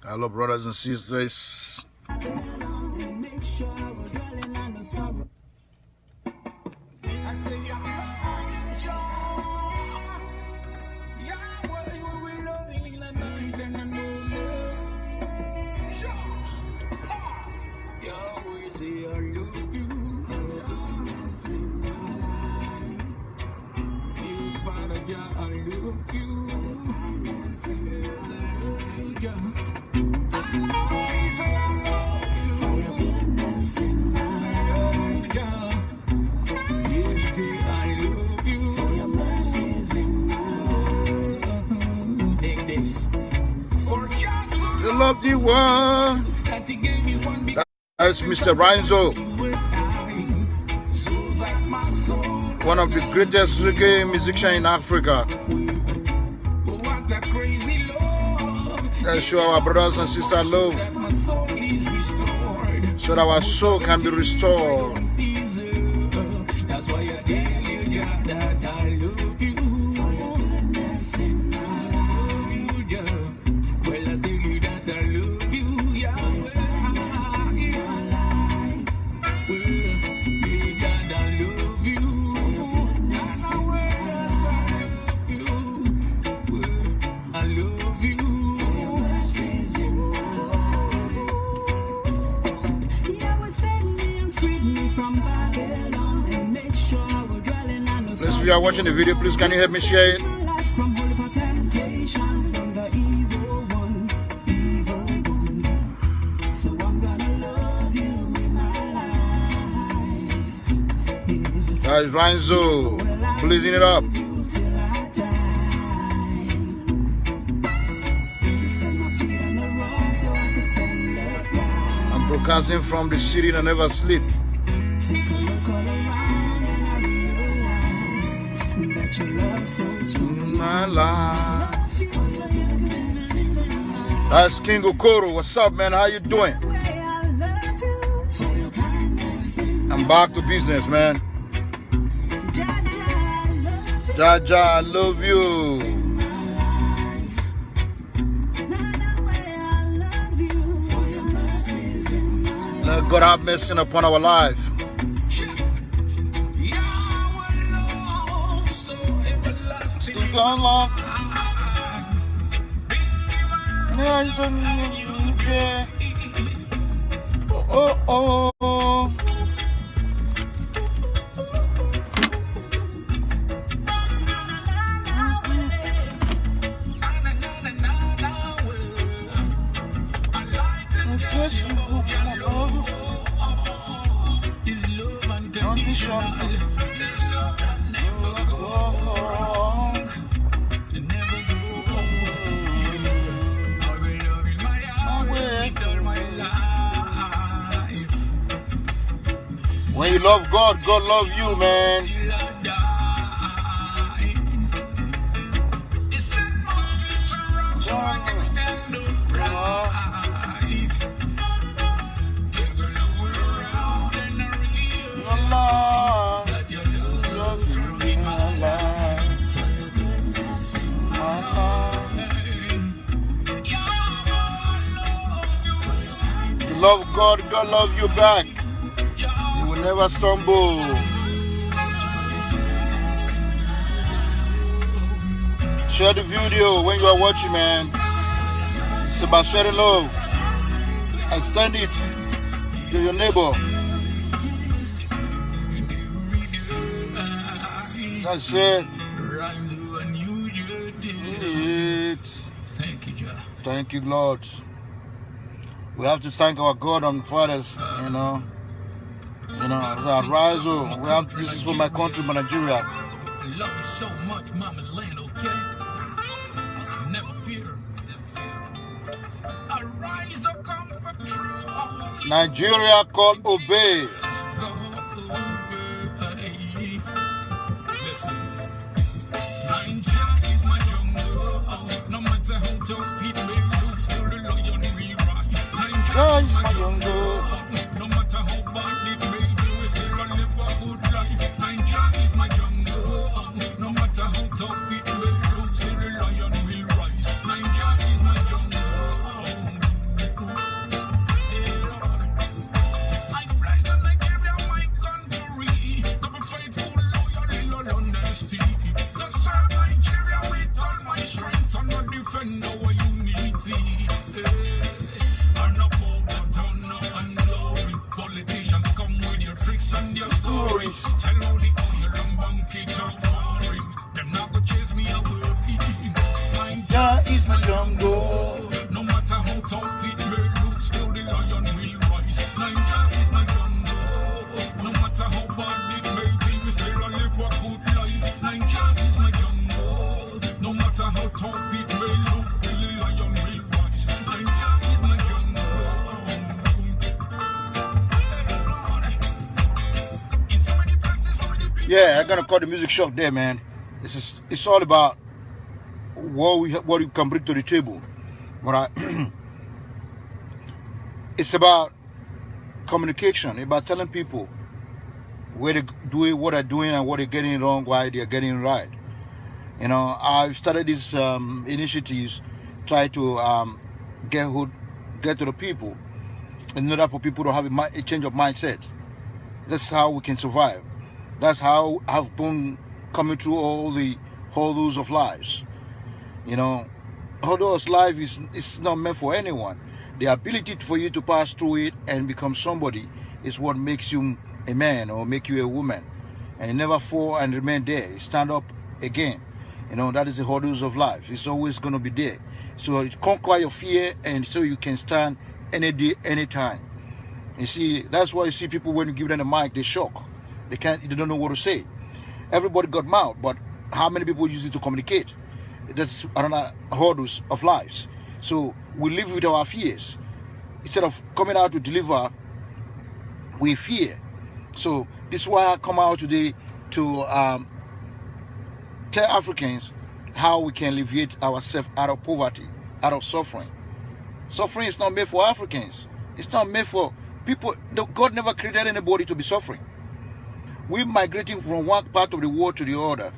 Hello, brothers and sisters. You love the one. That's Mr. Rinzo, one of the greatest reggae musicians in Africa. Let's show our brothers and sisters love, so that our soul can be restored. That's why I tell you that I love you. Well, I tell you that I love you. If you are watching the video, please can you help me share it? Guys, Rinzo, blazing it up. I'm broadcasting from the city that never sleep. My life. That's King Okoro. What's up, man? How you doing? I'm back to business, man. Jaja, I love you. Let God have mercy upon our life. Unlock. Oh, oh, oh. When you love God, God love you, man. You love God, God love you back. Never stumble. Share the video when you are watching, man. It's about sharing love. Extend it to your neighbor. That's it. Thank you, Lord. We have to thank our God and fathers, you know. Rise, this is for my country, my Nigeria. I love you so much, mama land, okay? I'll never fear. I rise, I come patrol. Nigeria called obey. Let's go obey. Listen, Nigeria is my jungle. No matter how tough it may look, still the lion we rise. Nigeria is my jungle. No matter how bad it may do, still I live a good life. Nigeria is my jungle. No matter how tough it may look, still the lion will rise. Nigeria is my jungle. rise. Tell all the oil and monkey talk foreign. Them not gonna chase me away. Jah is my jungle. No matter how tough it may look, still the lion will rise. Jah is my jungle. No matter how bad it may be, we still live a good life. Jah is my jungle. No matter how tough it may look, the lion will rise. Jah is my jungle. In so many places, so many people. Yeah, I'm gonna cut the music short there, man. It's all about what you can bring to the table. Right? It's about communication, about telling people where they do what they're doing and what they're getting wrong, why they're getting right. You know, I've started these initiatives, try to get to the people in order for people to have a change of mindset. That's how we can survive. That's how I've been coming through all the hurdles of lives. You know, although life is not meant for anyone, the ability for you to pass through it and become somebody is what makes you a man or make you a woman. And you never fall and remain there. You stand up again. You know, that is the hurdles of life. It's always going to be there. So conquer your fear, and so you can stand any day, anytime. You see, that's why you see people, when you give them the mic, they shock. They don't know what to say. Everybody got mouth, but how many people use it to communicate? That's another hurdles of lives. So we live with our fears. Instead of coming out to deliver, we fear. So this is why I come out today to tell Africans how we can alleviate ourselves out of poverty, out of suffering. Suffering is not made for Africans. It's not made for people. God never created anybody to be suffering. We're migrating from one part of the world to the other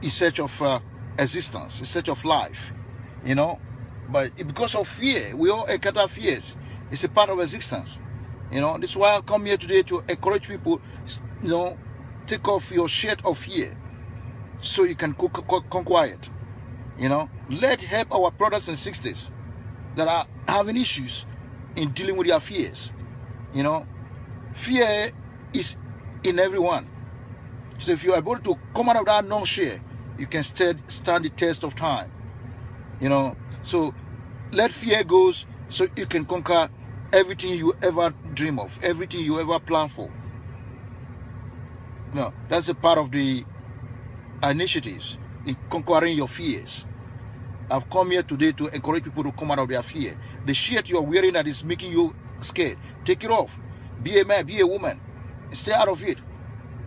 in search of existence, in search of life, you know. But because of fear, we all encounter fears. It's a part of existence, you know. This is why I come here today to encourage people, you know, take off your shirt of fear so you can conquer it, you know. Let's help our brothers and sisters that are having issues in dealing with their fears, you know. Fear is in everyone. So if you're able to come out of that non-share, you can stand the test of time, you know. So let fear go so you can conquer everything you ever dream of, everything you ever plan for. You know, that's a part of the initiatives in conquering your fears. I've come here today to encourage people to come out of their fear. The shirt you're wearing that is making you scared, take it off. Be a man, be a woman. Stay out of it,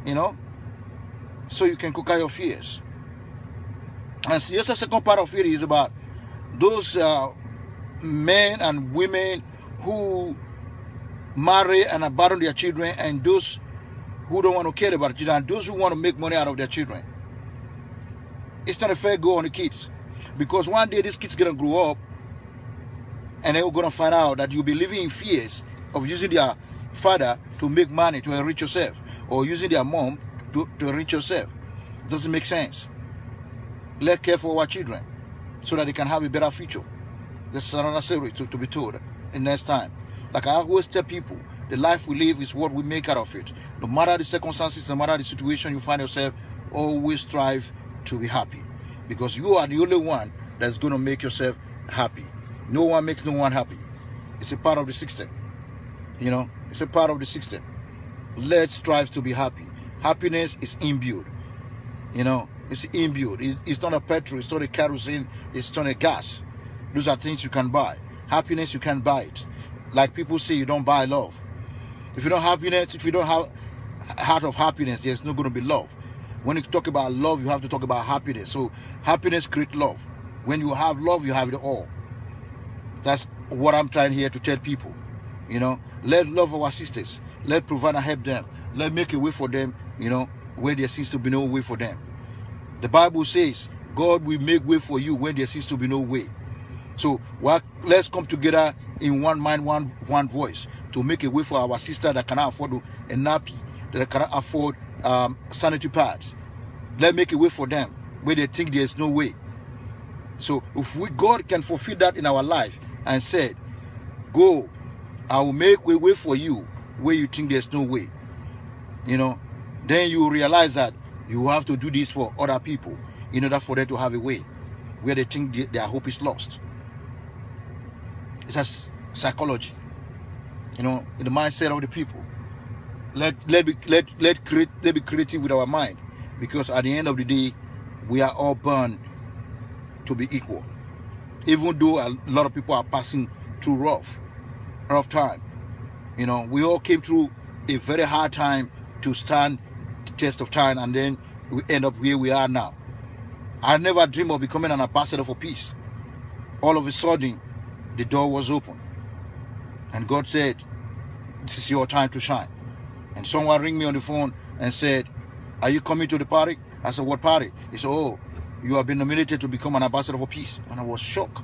you know, so you can conquer your fears. And the second part of it is about those men and women who marry and abandon their children, and those who don't want to care about children, and those who want to make money out of their children. It's not a fair go on the kids, because one day these kids gonna grow up and they're gonna find out that you'll be living in fears of using their father to make money to enrich yourself, or using their mom to enrich yourself. It doesn't make sense. Let's care for our children so that they can have a better future. This is another story to be told in next time. Like I always tell people, the life we live is what we make out of it. No matter the circumstances, no matter the situation you find yourself, always strive to be happy, because you are the only one that's going to make yourself happy. No one makes no one happy. It's a part of the system, you know. It's a part of the system. Let's strive to be happy. Happiness is imbued, you know. It's imbued. It's not a petrol, it's not a kerosene, it's not a gas. Those are things you can buy. Happiness, you can buy it. Like people say, you don't buy love. If you don't have happiness, if you don't have heart of happiness, there's not going to be love. When you talk about love, you have to talk about happiness. So happiness creates love. When you have love, you have it all. That's what I'm trying here to tell people. You know, let's love our sisters. Let's provide and help them. Let's make a way for them, you know, where there seems to be no way for them. The Bible says, God will make way for you when there seems to be no way. So let's come together in one mind, one voice, to make a way for our sister that cannot afford a nappy, that cannot afford sanitary pads. Let's make a way for them where they think there is no way. So if God can fulfill that in our life and said, go, I will make a way for you where you think there's no way. You know, then you realize that you have to do this for other people in order for them to have a way where they think their hope is lost. It's a psychology, in the mindset of the people. Let be creative with our mind, because at the end of the day, we are all born to be equal. Even though a lot of people are passing through rough time, we all came through a very hard time to stand the test of time, and then we end up where we are now. I never dreamed of becoming an ambassador for peace. All of a sudden, the door was open, and God said, "This is your time to shine." And someone rang me on the phone and said, "Are you coming to the party?" I said, "What party?" He said, "Oh, you have been nominated to become an ambassador for peace." And I was shocked.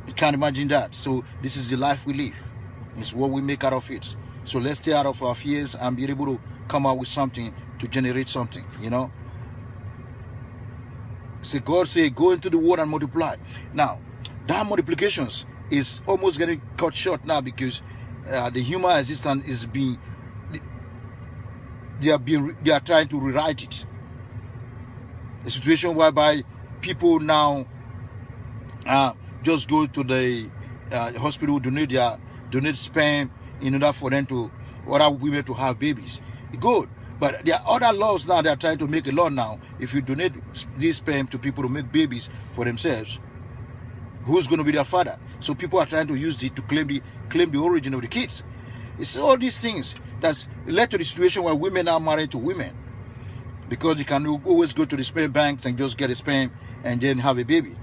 You can't imagine that. So this is the life we live. It's what we make out of it. So let's stay out of our fears and be able to come out with something to generate something, So God said, "Go into the world and multiply." Now, that multiplications is almost getting cut short now, because the human existence is being, they are trying to rewrite it. A situation whereby people now just go to the hospital, donate sperm in order for them to, other women to have babies. Good. But there are other laws now. They are trying to make a law now. If you donate this sperm to people to make babies for themselves, who's going to be their father? So people are trying to use it to claim the origin of the kids. It's all these things that's led to the situation where women are married to women, because you can always go to the sperm banks and just get a sperm and then have a baby.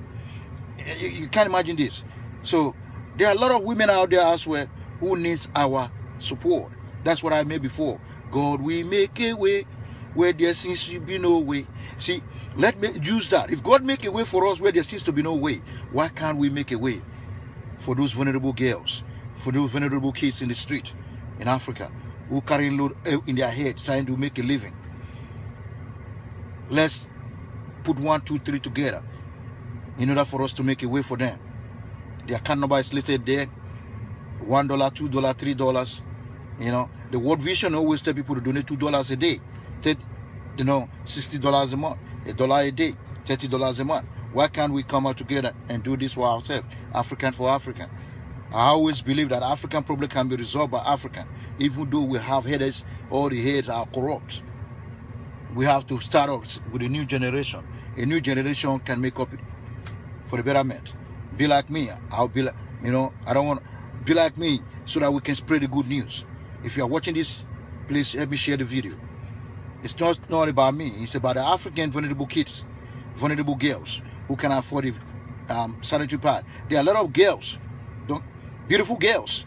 You can't imagine this. So there are a lot of women out there elsewhere who needs our support. That's what I made before. God, we make a way where there seems to be no way. See, let me use that. If God make a way for us where there seems to be no way, why can't we make a way for those vulnerable girls, for those vulnerable kids in the street in Africa who carry load in their heads trying to make a living? Let's put 1, 2, 3 together in order for us to make a way for them. The account number is listed there. $1, $2, $3. The World Vision always tell people to donate $2 a day. $60 a month, $1 a day, $30 a month. Why can't we come out together and do this for ourselves? African for African. I always believe that African problem can be resolved by African. Even though we have heads, all the heads are corrupt. We have to start off with a new generation. A new generation can make up for the betterment. Be like me. I'll be like, I don't want to be like me, so that we can spread the good news. If you are watching this, please help me share the video. It's not about me. It's about the African vulnerable kids, vulnerable girls who can afford the sanitary pad. There are a lot of girls, beautiful girls.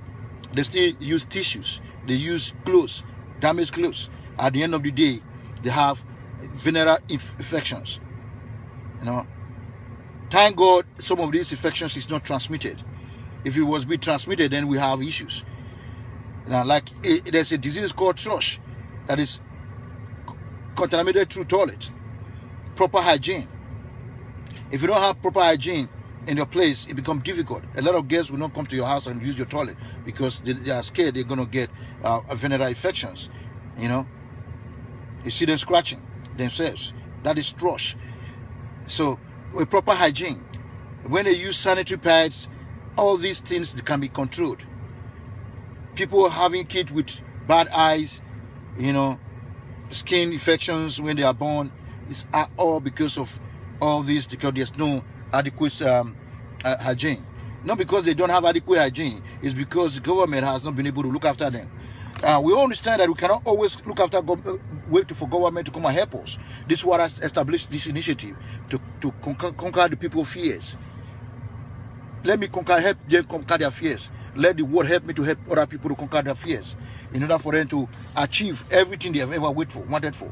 They still use tissues. They use clothes, damaged clothes. At the end of the day, they have venereal infections. Thank God some of these infections is not transmitted. If it was being transmitted, then we have issues. There's a disease called thrush that is contaminated through toilet. Proper hygiene. If you don't have proper hygiene in your place, it becomes difficult. A lot of girls will not come to your house and use your toilet because they are scared they're going to get venereal infections. You see them scratching themselves. That is thrush. So with proper hygiene, when they use sanitary pads, all these things can be controlled. People having kids with bad eyes, skin infections when they are born, it's all because of all this, because there's no adequate hygiene. Not because they don't have adequate hygiene, it's because the government has not been able to look after them. We all understand that we cannot always look after wait for government to come and help us. This is what has established this initiative to conquer the people's fears. Let me help them conquer their fears. Let the world help me to help other people to conquer their fears in order for them to achieve everything they have ever wanted for.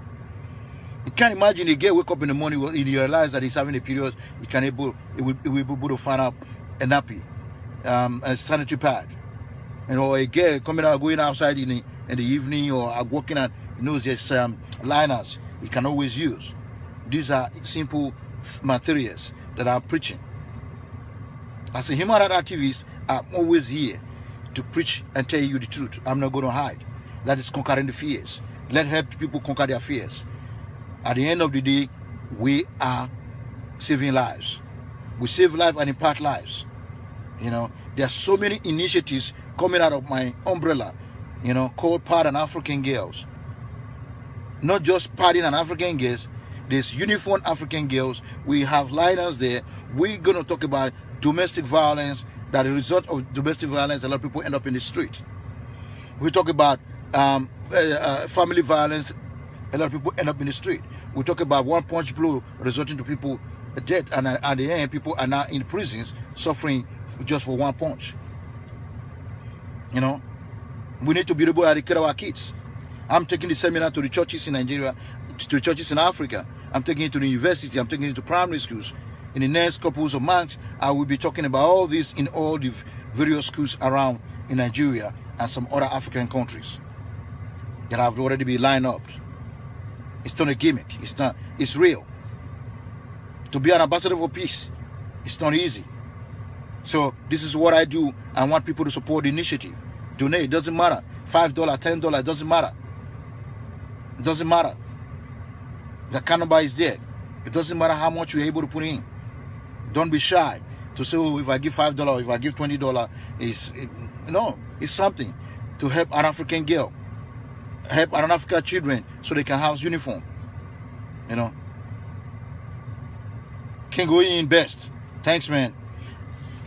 You can't imagine a girl wake up in the morning and realize that he's having a period. He will be able to find out a nappy, a sanitary pad, or a girl going outside in the evening or walking out, there's liners he can always use. These are simple materials that I'm preaching. As a human rights activist, I'm always here to preach and tell you the truth. I'm not going to hide. that is conquering the fears. Let's help people conquer their fears. At the end of the day, we are saving lives. We save lives and impart lives. There are so many initiatives coming out of my umbrella, called Part and African Girls. Not just partying and African girls, there's uniformed African girls. We have liners there. We're going to talk about domestic violence, that the result of domestic violence, a lot of people end up in the street. We talk about family violence, a lot of people end up in the street. We talk about one punch blow resulting to people death, and at the end, people are now in prisons suffering just for one punch. We need to be able to educate our kids. I'm taking the seminar to the churches in Nigeria, to the churches in Africa. I'm taking it to the university. I'm taking it to primary schools. In the next couple of months, I will be talking about all this in all the various schools around in Nigeria and some other African countries that have already been lined up. It's not a gimmick. It's real. To be an ambassador for peace, it's not easy. So this is what I do. I want people to support the initiative. Donate. It doesn't matter. $5, $10, it doesn't matter. It doesn't matter. The account number is there. It doesn't matter how much you're able to put in. Don't be shy to say, if I give $5, if I give $20, it's something to help an African girl, help an African children so they can have uniform. Can go in best. Thanks, man.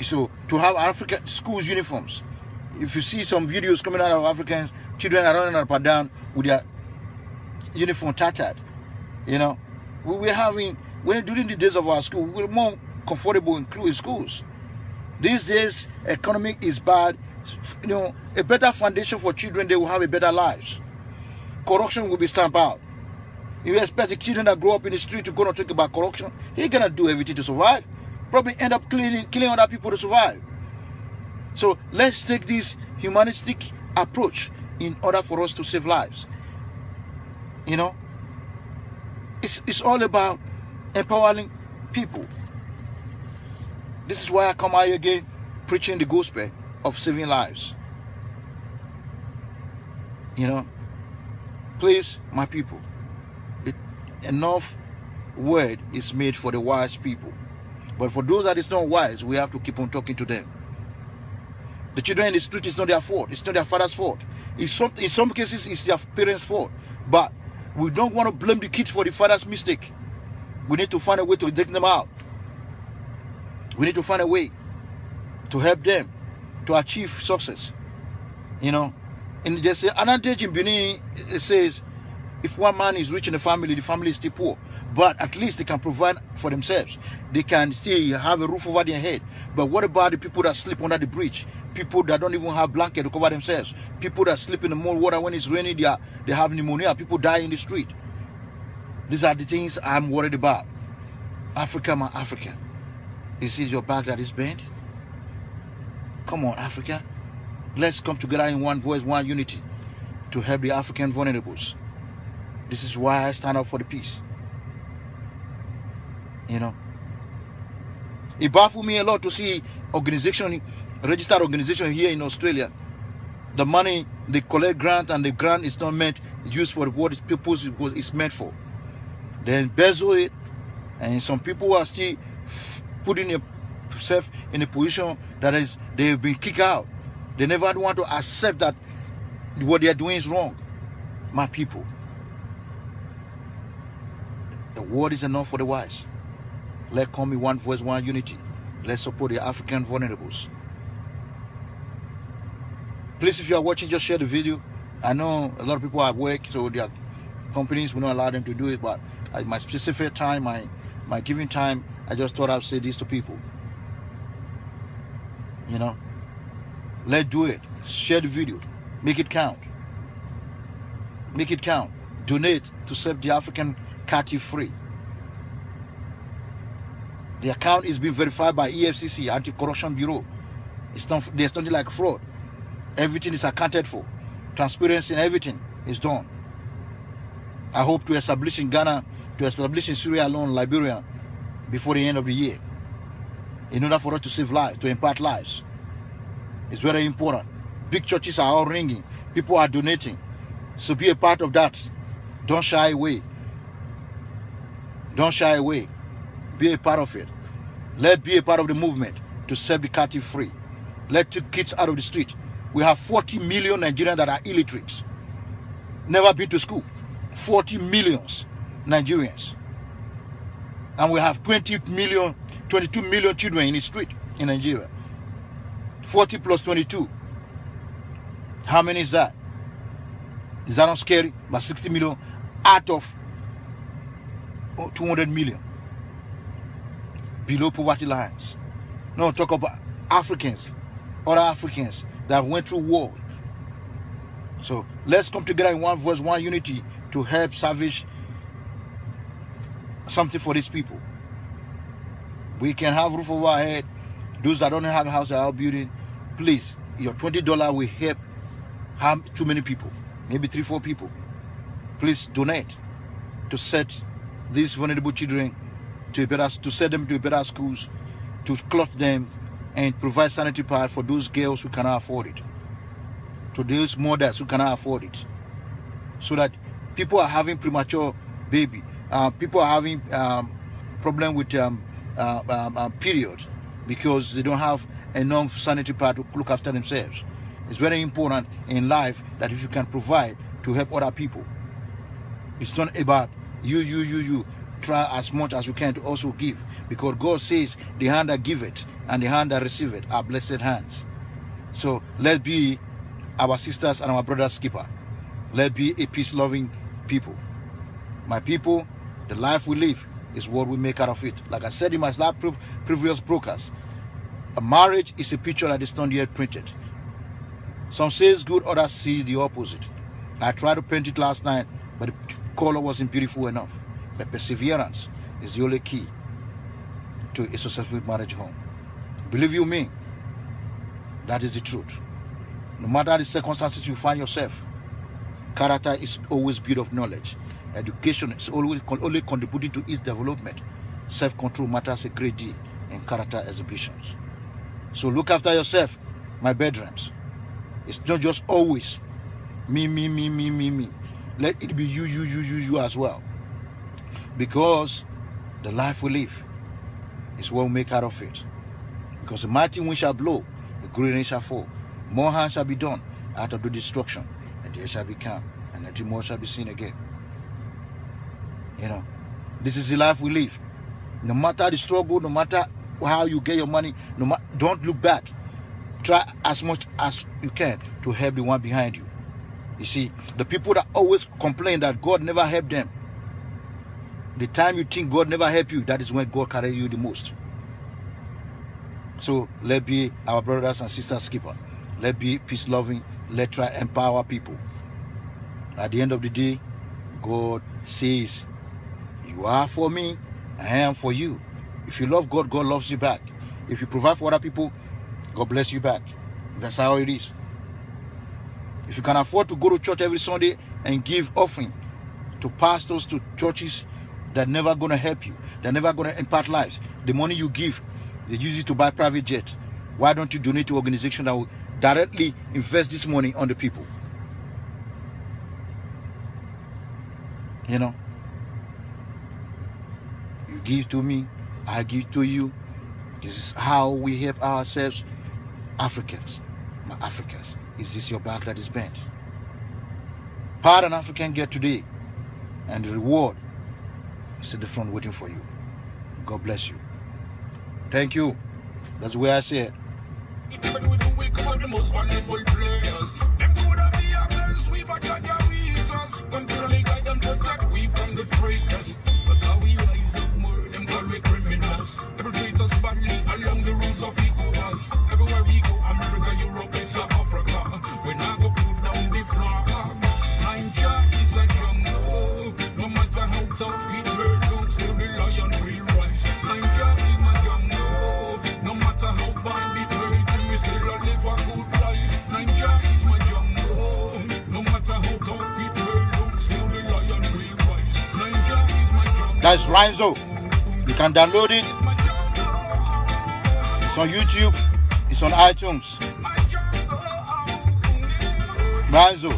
So to have African schools uniforms. If you see some videos coming out of Africans, children are running up and down with their uniform tattered. We're having, during the days of our school, we're more comfortable in schools. These days, economic is bad. A better foundation for children, they will have a better lives. Corruption will be stamped out. You expect the children that grow up in the street to go and think about corruption? He cannot do everything to survive. Probably end up killing other people to survive. So let's take this humanistic approach in order for us to save lives. It's all about empowering people. This is why I come out here again preaching the gospel of saving lives. Please, my people, enough word is made for the wise people. But for those that is not wise, we have to keep on talking to them. The children in the street is not their fault. It's not their father's fault. In some cases, it's their parents' fault. But we don't want to blame the kids for the father's mistake. We need to find a way to take them out. We need to find a way to help them to achieve success. And there's an adage in Benin. It says, if one man is rich in the family is still poor. But at least they can provide for themselves. They can still have a roof over their head. But what about the people that sleep under the bridge? People that don't even have blanket to cover themselves. People that sleep in the mold water when it's raining, they have pneumonia. People die in the street. These are the things I'm worried about. Africa, my Africa. Is it your back that is bent? Come on, Africa. Let's come together in one voice, one unity to help the African vulnerables. This is why I stand up for the peace. It baffles me a lot to see registered organization here in Australia. The money they collect grant, and the grant is not used for what its purpose is meant for. They embezzle it, and some people are still putting themselves in a position that is they've been kicked out. They never want to accept that what they are doing is wrong. My people, the word is enough for the wise. Let's come in one voice, one unity. Let's support the African vulnerables. Please, if you are watching, just share the video. I know a lot of people are at work, so their companies will not allow them to do it, but at my specific time, my giving time, I just thought I'd say this to people. Let's do it. Share the video. Make it count. Make it count. Donate to set the African captive free. The account is being verified by EFCC, Anti-Corruption Bureau. There's nothing like fraud. Everything is accounted for. Transparency and everything is done. I hope to establish in Ghana, to establish in Sierra Leone, Liberia, before the end of the year. In order for us to save lives, to impart lives. It's very important. Big churches are all ringing. People are donating. So be a part of that. Don't shy away. Don't shy away. Be a part of it. Let's be a part of the movement to set the captive free. Let's take kids out of the street. We have 40 million Nigerians that are illiterates. Never been to school. 40 millions Nigerians. And we have 22 million children in the street in Nigeria. 40 plus 22. How many is that? Is that not scary? But 60 million out of 200 million below poverty lines. No, talk about Africans, other Africans that went through war. So let's come together in one voice, one unity to help salvage something for these people. We can have roof over our head. Those that don't have a house are building. Please, your $20 will help how too many people, maybe 3-4 people. Please donate to set these vulnerable children to send them to better schools, to clothe them, and provide sanitary pads for those girls who cannot afford it, to those mothers who cannot afford it, so that people are having premature baby, people are having problem with period because they don't have enough sanitary pad to look after themselves. It's very important in life that if you can provide to help other people, it's not about you. Try as much as you can to also give, because God says the hand that giveth and the hand that receiveth are blessed hands. So let's be our sisters and our brothers' keeper. Let's be a peace-loving people. My people, the life we live is what we make out of it. Like I said in my last previous broadcast, a marriage is a picture that is not yet printed. Some say it's good, others see the opposite. I tried to paint it last night, but the color wasn't beautiful enough. But perseverance is the only key to a successful marriage home. Believe you me, that is the truth. No matter the circumstances you find yourself, character is always built of knowledge. Education is always only contributing to its development. Self-control matters a great deal in character exhibitions. So look after yourself, my bedrooms. It's not just always me. Let it be you as well. Because the life we live is what we make out of it. Because the mighty wind shall blow, the great rain shall fall. More harm shall be done out of the destruction, and there shall be calm, and nothing more shall be seen again. You know, this is the life we live. No matter the struggle, no matter how you get your money, don't look back. Try as much as you can to help the one behind you. You see, the people that always complain that God never helped them, the time you think God never helped you, that is when God carries you the most. So let's be our brothers and sisters keeper. Let's be peace-loving. Let's try empower people. At the end of the day, God says, you are for me, I am for you. If you love God, God loves you back. If you provide for other people, God bless you back. That's how it is. If you can afford to go to church every Sunday and give offering to pastors, to churches, they're never going to help you. They're never going to impart lives. The money you give, they use it to buy private jet. Why don't you donate to organizations that will directly invest this money on the people? You know, you give to me, I give to you. This is how we help ourselves. Africans, my Africans, is this your back that is bent? Part an African get today, and the reward is at the front waiting for you. God bless you. Thank you. That's the way I say it. Continually guide them, protect we from the traitors. But how we rise up more, them call we criminals. They treat us badly along the rules of ECOWAS. Everywhere we go, America, Europe, Asia, Africa. We now go put down the flag. Nigeria is a jungle. No matter how tough it looks, still the lion will rise. Nigeria is my jungle. No matter how bad it hurts, we still live a good life. Nigeria is my jungle. No matter how tough it hurts, still the lion will rise. Nigeria is my jungle. That's Rhinzo. You can download it. It's on YouTube. It's on iTunes. Rhinzo.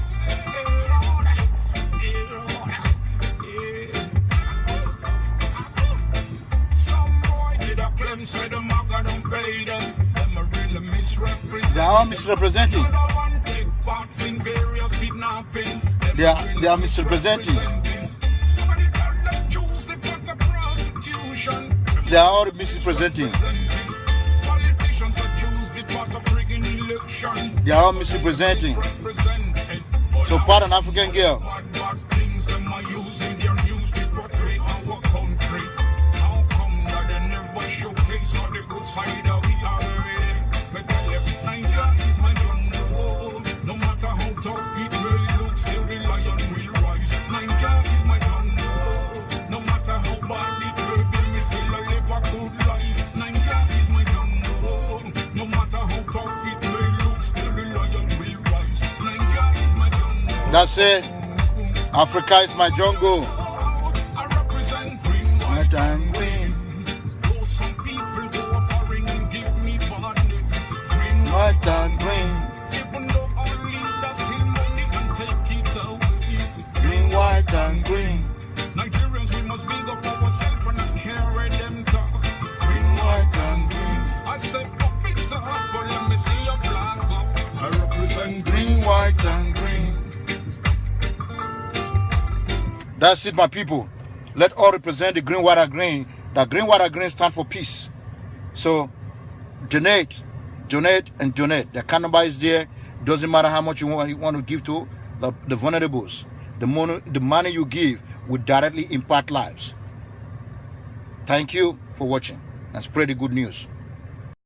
say the maga don't pay them. Them are really misrepresenting. They are all misrepresenting. Another one take parts in various kidnapping. They are misrepresenting. Somebody tell them choose the path of prostitution. They are all misrepresenting. Politicians are choose the path of rigging election. They are all misrepresenting. So part an African girl. Bad things them are using their news to portray our country. How come that they never showcase all the good side of we are? But Nigeria is my jungle. No matter how tough it may look, still the lion will rise. Nigeria is my jungle. No matter how bad it may be, me still a live a good life. Nigeria is my jungle. No matter how tough it may look, still the lion will rise. Nigeria is my jungle. That's it. Africa is my jungle. I represent green, White and green. though some people go a foreign and give me bad name. Green, White and green. even though all leaders steal money and take it away. Green, white and green. Nigerians, we must big up ourselves and not carry them talk. Green, White and green. I say pop it up, but let me see your flag up. I represent green. Green, white and green. That's it, my people. Let all represent the green, white, and green. The green, white, and green stand for peace. So, donate, and donate. The account number is there. Doesn't matter how much you want to give to the vulnerables. The money you give will directly impact lives. Thank you for watching and spread the good news.